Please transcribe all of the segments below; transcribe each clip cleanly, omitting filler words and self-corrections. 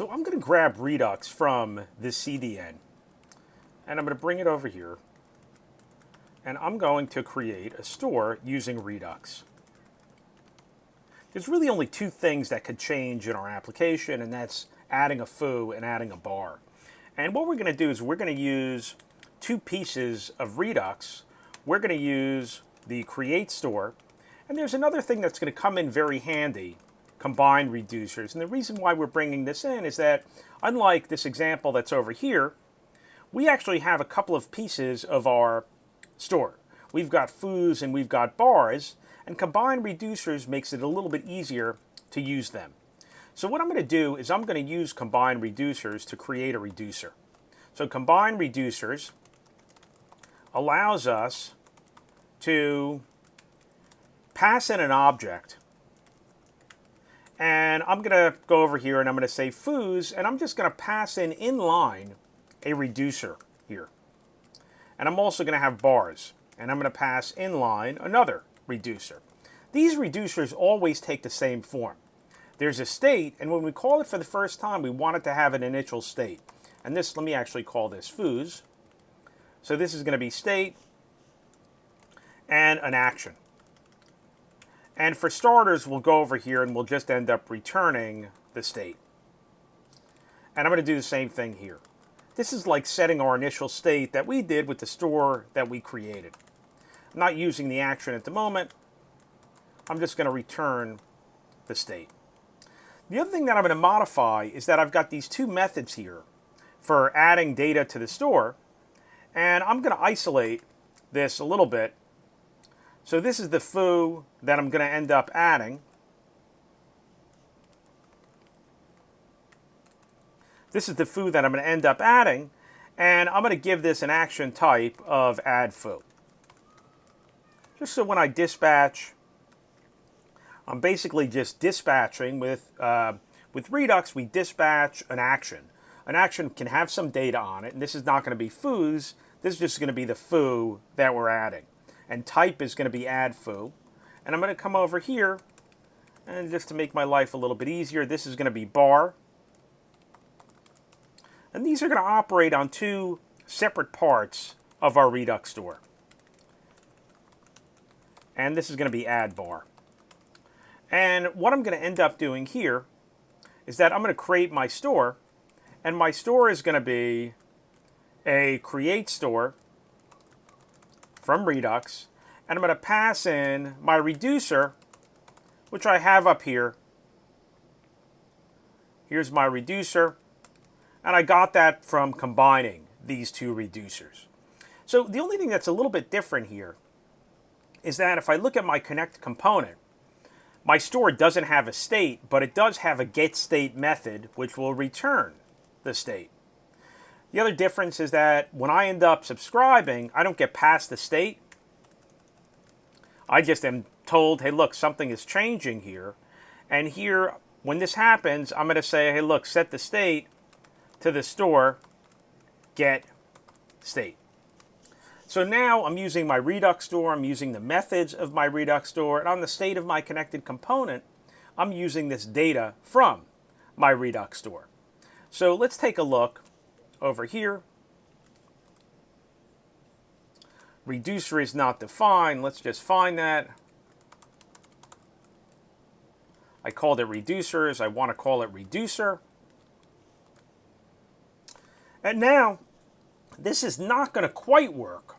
So I'm going to grab Redux from this CDN, and I'm going to bring it over here, and I'm going to create a store using Redux. There's really only two things that could change in our application, and that's adding a foo and adding a bar. And what we're going to do is we're going to use two pieces of Redux. We're going to use the create store, and there's another thing that's going to come in very handy, combine reducers. And the reason why we're bringing this in is that, unlike this example that's over here, we actually have a couple of pieces of our store. We've got foos and we've got bars, and combine reducers makes it a little bit easier to use them. So what I'm going to do is I'm going to use combine reducers to create a reducer. So combine reducers allows us to pass in an object. And I'm going to go over here and I'm going to say foos, and I'm just going to pass in inline a reducer here. And I'm also going to have bars, and I'm going to pass inline another reducer. These reducers always take the same form. There's a state, and when we call it for the first time, we want it to have an initial state. And this, let me actually call this foos. So this is going to be state and an action. And for starters, we'll go over here and we'll just end up returning the state. And I'm going to do the same thing here. This is like setting our initial state that we did with the store that we created. I'm not using the action at the moment. I'm just going to return the state. The other thing that I'm going to modify is that I've got these two methods here for adding data to the store. And I'm going to isolate this a little bit. So this is the foo that I'm going to end up adding. This is the foo that I'm going to end up adding, and I'm going to give this an action type of add foo. Just so when I dispatch, I'm basically just dispatching with Redux. We dispatch an action. An action can have some data on it, and this is not going to be foos. This is just going to be the foo that we're adding. And type is going to be add foo. And I'm going to come over here, and just to make my life a little bit easier, this is going to be bar. And these are going to operate on two separate parts of our Redux store. And this is going to be add bar. And what I'm going to end up doing here is that I'm going to create my store, and my store is going to be a create store from Redux, and I'm going to pass in my reducer, which I have up here. Here's my reducer, and I got that from combining these two reducers. So the only thing that's a little bit different here is that if I look at my connect component, my store doesn't have a state, but it does have a getState method, which will return the state. The other difference is that when I end up subscribing, I don't get past the state. I just am told, hey, look, something is changing here. And here, when this happens, I'm going to say, hey, look, set the state to the store get state. So now I'm using my Redux store, I'm using the methods of my Redux store, and on the state of my connected component, I'm using this data from my Redux store. So let's take a look over here. Reducer is not defined. Let's just find that. I called it reducers. I want to call it reducer. And now, this is not going to quite work.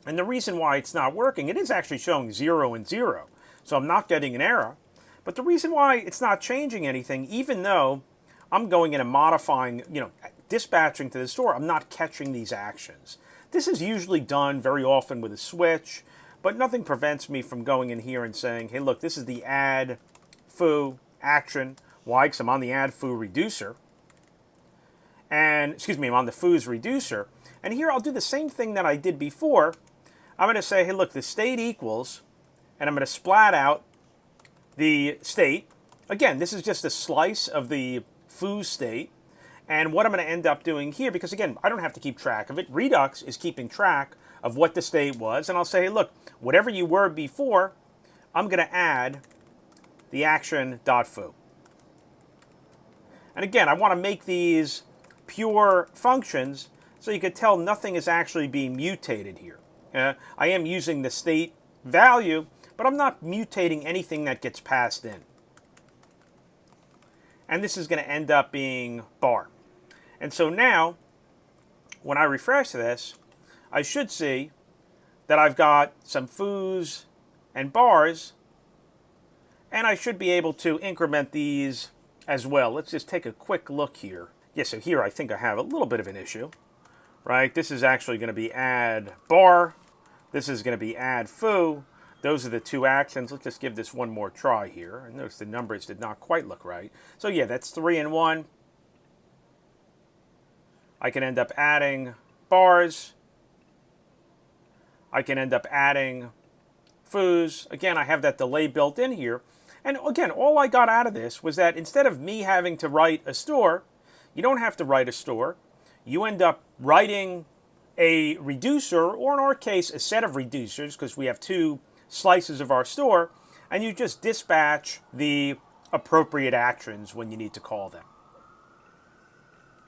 And the reason why it's not working, it is actually showing 0 and 0. So I'm not getting an error. But the reason why it's not changing anything, even though I'm going in and modifying, dispatching to the store, I'm not catching these actions. This is usually done very often with a switch, but nothing prevents me from going in here and saying, hey, look, this is the add foo action. Why? Because I'm on the add foo reducer. And, I'm on the foos reducer. And here I'll do the same thing that I did before. I'm going to say, hey, look, the state equals, and I'm going to splat out the state. Again, this is just a slice of the foo state. And what I'm going to end up doing here, because again, I don't have to keep track of it. Redux is keeping track of what the state was. And I'll say, hey, look, whatever you were before, I'm going to add the action.foo. And again, I want to make these pure functions so you can tell nothing is actually being mutated here. I am using the state value, but I'm not mutating anything that gets passed in. And this is going to end up being bar. And so now, when I refresh this, I should see that I've got some foo's and bars, and I should be able to increment these as well. Let's just take a quick look here. Yeah, so here I think I have a little bit of an issue, right? This is actually going to be add bar. This is going to be add foo. Those are the two actions. Let's just give this one more try here. And notice the numbers did not quite look right. So yeah, that's 3 and 1. I can end up adding bars. I can end up adding foos. Again, I have that delay built in here. And again, all I got out of this was that instead of me having to write a store, you don't have to write a store. You end up writing a reducer, or in our case, a set of reducers, because we have 2 slices of our store, and you just dispatch the appropriate actions when you need to call them.